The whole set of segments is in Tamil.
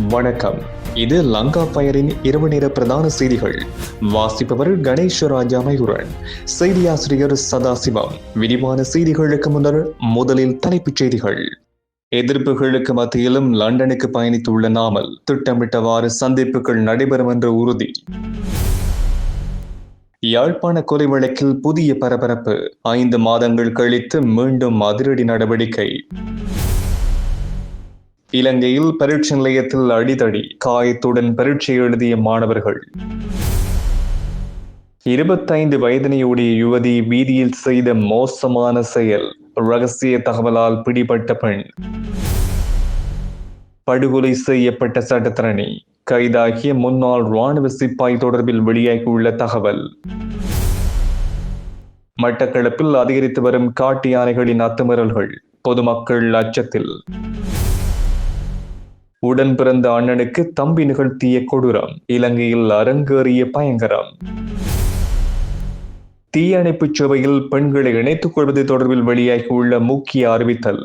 வணக்கம். இது லங்கா பயரின் இரவு நேர பிரதான செய்திகள். வாசிப்பவர் கணேசராஜா மயூரன். செய்தியாசிரியர் சதாசிவம். விரிவான செய்திகளுக்கு முன்னர் முதலில் தலைப்புச் செய்திகள். எதிர்ப்புகளுக்கு மத்தியிலும் லண்டனுக்கு பயணித்துள்ள நாமல் திட்டமிட்டவாறு சந்திப்புகள் நடைபெறும் என்ற உறுதி. யாழ்ப்பாண கொலை வழக்கில் புதிய பரபரப்பு. 5 மாதங்கள் கழித்து மீண்டும் அதிரடி நடவடிக்கை. இலங்கையில் பரீட்சை நிலையத்தில் அடிதடி, காயத்துடன் பரீட்சை எழுதிய மாணவர்கள். 25 வயதினையுடைய யுவதி வீதியில் செய்த மோசமான செயல், ரகசிய தகவலால் பிடிபட்ட பெண். படுகொலை செய்யப்பட்ட சட்டத்தரணி, கைதாகிய முன்னாள் ராணுவ சிப்பாய் தொடர்பில் வெளியாகியுள்ள தகவல். மட்டக்களப்பில் அதிகரித்து வரும் காட்டு யானைகளின் அத்துமீறல்கள், பொதுமக்கள் அச்சத்தில். உடன் பிறந்த அண்ணனுக்கு தம்பி நிகழ்த்திய கொடூரம், இலங்கையில் அரங்கேறிய பயங்கரம். தீயணைப்பு சேவையில் பெண்களை இணைத்துக் கொள்வது தொடர்பில் வெளியாகியுள்ள முக்கிய அறிவித்தல்.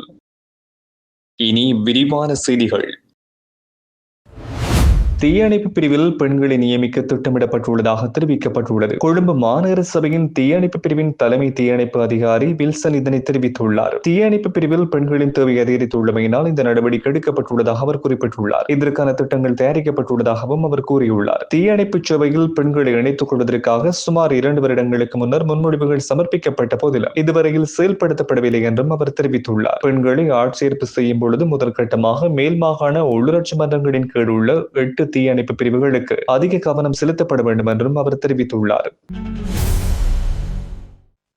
இனி விரிவான செய்திகள். தீயணைப்பு பிரிவில் பெண்களை நியமிக்க திட்டமிடப்பட்டுள்ளதாக தெரிவிக்கப்பட்டுள்ளது. கொழும்பு மாநகர சபையின் தீயணைப்பு பிரிவின் தலைமை தீயணைப்பு அதிகாரி வில்சன் இதனை தெரிவித்துள்ளார். தீயணைப்பு பிரிவில் பெண்களின் தேவை அதிகரித்துள்ளமையினால் இந்த நடவடிக்கை எடுக்கப்பட்டுள்ளதாக அவர் குறிப்பிட்டுள்ளார். இதற்கான திட்டங்கள் தயாரிக்கப்பட்டுள்ளதாகவும் அவர் கூறியுள்ளார். தீயணைப்பு சேவையில் பெண்களை இணைத்துக் கொள்வதற்காக சுமார் 2 வருடங்களுக்கு முன்னர் முன்மொழிவுகள் சமர்ப்பிக்கப்பட்ட போதிலும் இதுவரையில் செயல்படுத்தப்படவில்லை என்றும் அவர் தெரிவித்துள்ளார். பெண்களை ஆட்சேர்ப்பு செய்யும் பொழுது முதல் கட்டமாக மேல் மாகாண உள்ளூராட்சி மன்றங்களின் கீழ் உள்ள 8 தீயணைப்பு பிரிவுகளுக்கு அதிக கவனம் செலுத்தப்பட வேண்டும் என்றும் அவர் தெரிவித்துள்ளார்.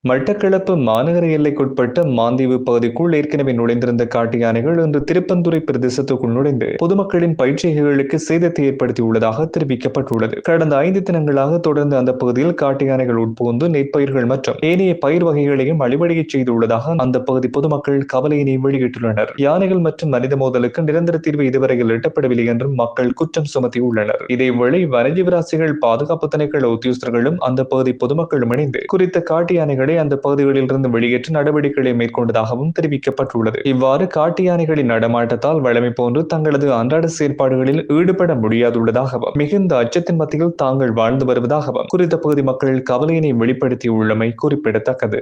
மட்டக்களப்பு மாநகர எல்லைக்குட்பட்ட மாந்தீவு பகுதிக்குள் ஏற்கனவே நுழைந்திருந்த காட்டு யானைகள் இன்று திருப்பந்துறை பிரதேசத்துக்குள் நுழைந்து பொதுமக்களின் பயிற்சிகளுக்கு சேதத்தை ஏற்படுத்தியுள்ளதாக தெரிவிக்கப்பட்டுள்ளது. கடந்த 5 தினங்களாக தொடர்ந்து அந்த பகுதியில் காட்டு யானைகள் உட்புகுந்து நெற்பயிர்கள் மற்றும் ஏனைய பயிர் வகைகளையும் அழிவடைய செய்துள்ளதாக அந்த பகுதி பொதுமக்கள் கவலையினை வெளியிட்டுள்ளனர். யானைகள் மற்றும் மனித மோதலுக்கு நிரந்தர தீர்வு இதுவரையில் எட்டப்படவில்லை என்றும் மக்கள் குற்றம் சுமத்தியுள்ளனர். இதேவேளை வனஜீவராசிகள் பாதுகாப்பு திணைக்கள உத்தியோகஸ்தர்களும் அந்த பகுதி பொதுமக்களும் இணைந்து குறித்த காட்டு யானைகளை அந்த பகுதிகளில் இருந்து வெளியேற்ற நடவடிக்கைகளை மேற்கொண்டதாகவும் தெரிவிக்கப்பட்டுள்ளது. இவ்வாறு காட்டு யானைகளின் நடமாட்டத்தால் வழமை போன்று தங்களது அன்றாட செயற்பாடுகளில் ஈடுபட முடியாதுள்ளதாகவும் மிகுந்த அச்சத்தின் மத்தியில் தாங்கள் வாழ்ந்து வருவதாகவும் குறித்த பகுதி மக்கள் கவலையினை வெளிப்படுத்தியுள்ளமை குறிப்பிடத்தக்கது.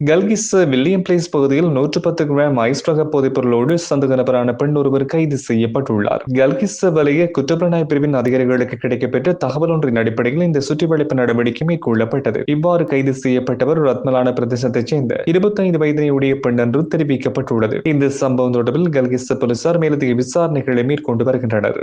கல்கிஸ்ஸ வில்லியம் பிளேஸ் பகுதியில் 110 கிராம் ஐஸ் ரக போதைப்பொருளோடு சந்தேக நபரான பெண் ஒருவர் கைது செய்யப்பட்டுள்ளார். கல்கிஸ்ஸ வலய குற்றப்புலனாய்வு பிரிவின் அதிகாரிகளுக்கு கிடைக்கப்பெற்ற தகவல் ஒன்றின் அடிப்படையில் இந்த சுற்றிவளைப்பு நடவடிக்கை மேற்கொள்ளப்பட்டது. இவ்வாறு கைது செய்யப்பட்டவர் ரத்மலான பிரதேசத்தைச் சேர்ந்த 25 வயதினையுடைய பெண் என்று தெரிவிக்கப்பட்டுள்ளது. இந்த சம்பவம் தொடர்பில் கல்கிஸ்ஸ போலீசார் மேலதிக விசாரணைகளை மேற்கொண்டு வருகின்றனர்.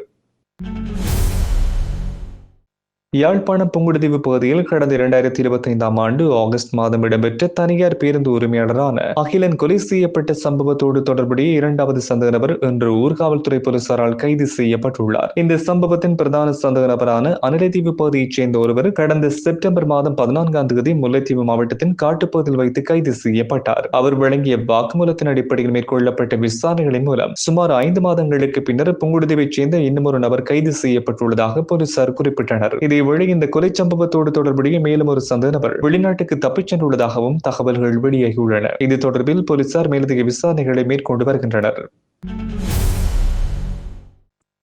யாழ்ப்பாணம் புங்குடுதீவு பகுதியில் கடந்த 2025ஆம் ஆண்டு ஆகஸ்ட் மாதம் இடம்பெற்ற தனியார் பேருந்து உரிமையாளரான அகிலன் கொலை செய்யப்பட்ட சம்பவத்தோடு தொடர்புடைய 2வது சந்தேக நபர் இன்று ஊர்காவல்துறை போலீசாரால் கைது செய்யப்பட்டுள்ளார். இந்த சம்பவத்தின் பிரதான சந்தேக நபரான அனலைதீவு பகுதியைச் சேர்ந்த ஒருவர் கடந்த செப்டம்பர் மாதம் 14ஆம் தேதி முல்லைத்தீவு மாவட்டத்தின் காட்டுப்பகுதியில் வைத்து கைது செய்யப்பட்டார். அவர் வழங்கிய வாக்குமூலத்தின் அடிப்படையில் மேற்கொள்ளப்பட்ட விசாரணைகளின் மூலம் சுமார் 5 மாதங்களுக்கு பின்னர் புங்குடுதீவைச் சேர்ந்த இன்னும் நபர் கைது செய்யப்பட்டுள்ளதாக போலீசார் குறிப்பிட்டனர். இதேவேளை இந்த கொலை சம்பவத்தோடு தொடர்புடைய மேலும் ஒரு சந்தேக நபர் வெளிநாட்டுக்கு தப்பிச் சென்றுள்ளதாகவும் தகவல்கள் வெளியாகியுள்ளன. இது தொடர்பில் போலீசார் மேலதிக விசாரணைகளை மேற்கொண்டு வருகின்றனர்.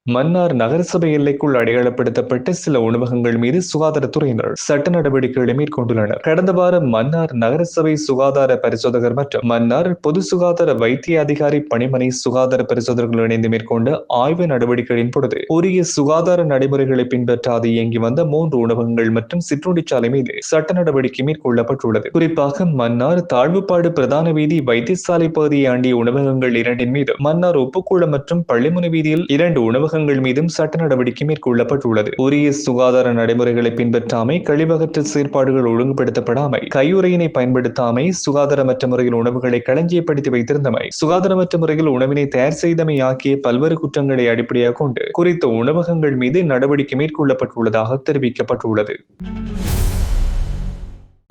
மன்னார் நகரசபை எல்லைக்குள் அடையாளப்படுத்தப்பட்ட சில உணவகங்கள் மீது சுகாதாரத்துறையினர் சட்ட நடவடிக்கைகளை மேற்கொண்டுள்ளனர். கடந்த வாரம் மன்னார் நகரசபை சுகாதார பரிசோதகர் மற்றும் மன்னார் பொது சுகாதார வைத்திய அதிகாரி பணிமனை சுகாதார பரிசோதகர்கள் இணைந்து மேற்கொண்ட ஆய்வு நடவடிக்கைகளின் பொழுது உரிய சுகாதார நடைமுறைகளை பின்பற்றாது இயங்கி வந்த 3 உணவகங்கள் மற்றும் சிற்றுண்டிச்சாலை மீது சட்ட நடவடிக்கை மேற்கொள்ளப்பட்டுள்ளது. குறிப்பாக மன்னார் தாழ்வுப்பாடு பிரதான வீதி வைத்தியசாலை பகுதியை ஆண்டிய உணவகங்கள் 2 மீது, மன்னார் உப்புக்கூளம் மற்றும் பள்ளிமுனை வீதியில் 2 உணவகங்கள் மீதும் சட்ட நடவடிக்கை மேற்கொள்ளப்பட்டுள்ளது. உரிய சுகாதார நடைமுறைகளை பின்பற்றாமை, கழிவகற்றல் செயற்பாடுகள் ஒழுங்குபடுத்தப்படாமை, கையுறையினை பயன்படுத்தாமை, சுகாதாரமற்ற முறையில் உணவுகளை களஞ்சியப்படுத்தி வைத்திருந்தமை, சுகாதாரமற்ற முறையில் உணவினை தயார் செய்தமை ஆகிய பல்வேறு குற்றங்களை அடிப்படையாக கொண்டு குறித்த உணவகங்கள் மீது நடவடிக்கை மேற்கொள்ளப்பட்டுள்ளதாக தெரிவிக்கப்பட்டுள்ளது.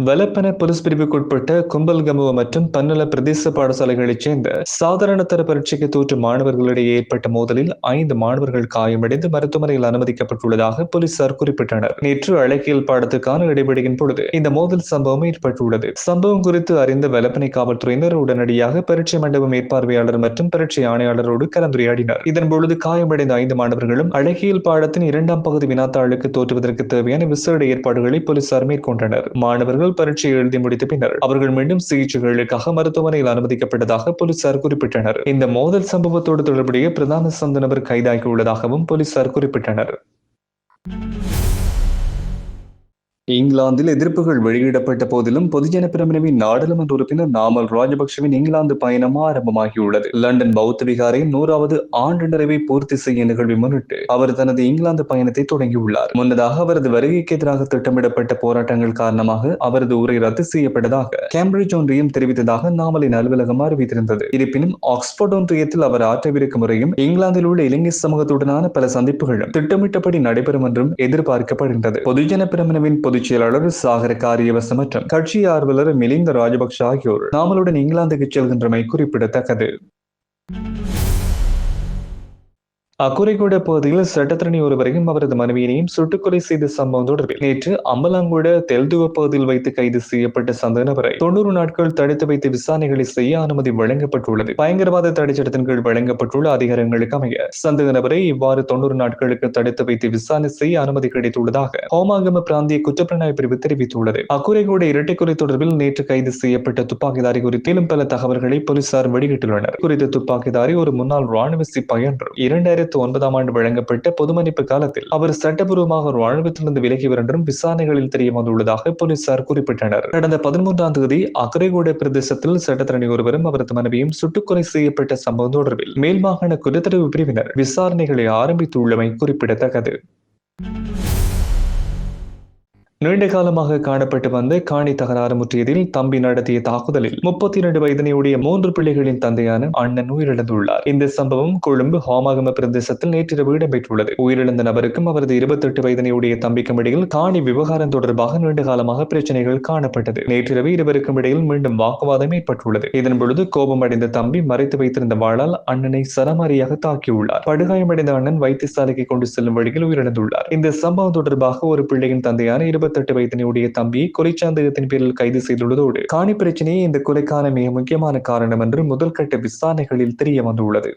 வலப்பன போலீஸ் பிரிவுக்குட்பட்ட கும்பல்கமுவ மற்றும் பன்னல பிரதேச பாடசாலைகளைச் சேர்ந்த சாதாரண தர பரீட்சைக்கு தோற்றும் மாணவர்களிடையே ஏற்பட்ட மோதலில் 5 மாணவர்கள் காயமடைந்து மருத்துவமனையில் அனுமதிக்கப்பட்டுள்ளதாக போலீசார் குறிப்பிட்டனர். நேற்று அழகியல் பாடத்துக்கான இடைவெளியின் பொழுது இந்த மோதல் சம்பவம் ஏற்பட்டுள்ளது. சம்பவம் குறித்து அறிந்த வலப்பனை காவல்துறையினர் உடனடியாக பரீட்சை மண்டப மேற்பார்வையாளர் மற்றும் பரீட்சை ஆணையாளரோடு கலந்துரையாடினர். இதன் பொழுது காயமடைந்த 5 மாணவர்களும் அழகியல் பாடத்தின் 2ஆம் பகுதி வினாத்தாளுக்கு தோற்றுவதற்கு தேவையான விசேட ஏற்பாடுகளை போலீசார் மேற்கொண்டனர். மாணவர்கள் பரீட்சையை எழுதி முடித்த பின்னர் அவர்கள் மீண்டும் சிகிச்சைகளுக்காக மருத்துவமனையில் அனுமதிக்கப்பட்டதாக போலீசார் குறிப்பிட்டனர். இந்த மோதல் சம்பவத்தோடு தொடர்புடைய பிரதான சந்த நபர் கைதாகியுள்ளதாகவும் போலீசார் குறிப்பிட்டனர். இங்கிலாந்தில் எதிர்ப்புகள் வெளியிடப்பட்ட போதிலும் பொதுஜன பிரமுனவின் நாடாளுமன்ற உறுப்பினர் நாமல் ராஜபக்சவின் இங்கிலாந்து பயணம் ஆரம்பமாகியுள்ளது. லண்டன் பௌத்த விகாரையின் 100வது ஆண்டு நிறைவை பூர்த்தி செய்ய நிகழ்வை முன்னிட்டு அவர் தனது இங்கிலாந்து பயணத்தை தொடங்கியுள்ளார். முன்னதாக அவரது வருகைக்கு எதிராக திட்டமிடப்பட்ட போராட்டங்கள் காரணமாக அவரது உரை ரத்து செய்யப்பட்டதாக கேம்பிரிட்ஜ் ஒன்றியம் தெரிவித்ததாக நாமலின் அலுவலகம் அறிவித்திருந்தது. இருப்பினும் ஆக்ஸ்போர்ட் ஒன்றியத்தில் அவர் ஆற்றவிருக்கும் முறையும் இங்கிலாந்தில் உள்ள இலங்கை சமூகத்துடனான பல சந்திப்புகளும் திட்டமிட்டபடி நடைபெறும் என்றும் எதிர்பார்க்கப்படுகின்றது. பொதுஜன பிரமுனவின் பொதுச் செயலாளர் சாகர காரியவச மற்றும் கட்சி ஆர்வலர் மிலிந்த ராஜபக்ஷ ஆகியோர் நாமலுடன் இங்கிலாந்துக்கு செல்கின்றமை குறிப்பிடத்தக்கது. அக்குரைகூட பகுதியில் சட்டத்திரணி ஒருவரையும் அவரது மனைவியையும் சுட்டுக்கொலை செய்த சம்பவம் தொடர்பில் நேற்று அம்பலாங்கூட தெல்துவ பகுதியில் வைத்து கைது செய்யப்பட்ட சந்தேக நபரை 90 நாட்கள் தடுத்து வைத்து விசாரணைகளை செய்ய அனுமதி வழங்கப்பட்டுள்ளது. பயங்கரவாத தடை சட்டத்தின் கீழ் வழங்கப்பட்டுள்ள அதிகாரங்களுக்கு அமைய சந்தேக நபரை இவ்வாறு 90 நாட்களுக்கு தடுத்து வைத்து விசாரணை செய்ய அனுமதி கிடைத்துள்ளதாக ஹோமாகம பிராந்திய குற்றப்புலனாய்வு பிரிவு தெரிவித்துள்ளது. அக்குரைகூட இரட்டைக்குறை தொடர்பில் நேற்று கைது செய்யப்பட்ட துப்பாக்கிதாரி குறித்து பல தகவல்களை போலீசார் வெளியிட்டுள்ளனர். குறித்த துப்பாக்கிதாரி ஒரு முன்னாள் ராணுவ சிப்பாய் என்றும் 2009ஆம் ஆண்டு வழங்கப்பட்ட பொது மன்னிப்பு காலத்தில் அவர் சட்டபூர்வமாக ராணுவத்திலிருந்து விலகியவர் என்றும் விசாரணைகளில் தெரிய வந்துள்ளதாக போலீசார் குறிப்பிட்டனர். கடந்த 13ஆம் தேதி அக்கரைகோட பிரதேசத்தில் சட்டத்தரணி ஒருவரும் அவரது மனைவியும் சுட்டுக்கொலை செய்யப்பட்ட சம்பவம் தொடர்பில் மேல் மாகாண குற்றத்தடுப்பு பிரிவினர் விசாரணைகளை ஆரம்பித்துள்ளமை குறிப்பிடத்தக்கது. நீண்ட காலமாக காணப்பட்டு வந்த காணி தகராறு முற்றியதில் தம்பி நடத்திய தாக்குதலில் 32 வயதினையுடைய 3 பிள்ளைகளின் தந்தையான அண்ணன் உயிரிழந்துள்ளார். இந்த சம்பவம் கொழும்பு ஹோமாகம பிரதேசத்தில் நேற்றிரவு இடம்பெற்றுள்ளது. உயிரிழந்த நபருக்கும் அவரது 28 வயதினையுடைய தம்பிக்கும் இடையில் காணி விவகாரம் தொடர்பாக நீண்ட காலமாக பிரச்சனைகள் காணப்பட்டது. நேற்றிரவு இருவருக்கும் இடையில் மீண்டும் வாக்குவாதம் ஏற்பட்டுள்ளது. இதன் பொழுது கோபமடைந்த தம்பி மறைத்து வைத்திருந்த வாளால் அண்ணனை சரமாரியாக தாக்கியுள்ளார். படுகாயமடைந்த அண்ணன் வைத்தியசாலைக்கு கொண்டு செல்லும் வழியில் உயிரிழந்துள்ளார். இந்த சம்பவம் தொடர்பாக ஒரு பிள்ளையின் தந்தையான 28 வயதினுடைய தம்பியை கொலை சந்தேகத்தின் பேரில் கைது செய்துள்ளதோடு காணி பிரச்சனையே இந்த கொலைக்கான மிக முக்கியமான காரணம் என்று முதல் கட்ட விசாரணைகளில் தெரிய வந்துள்ளது.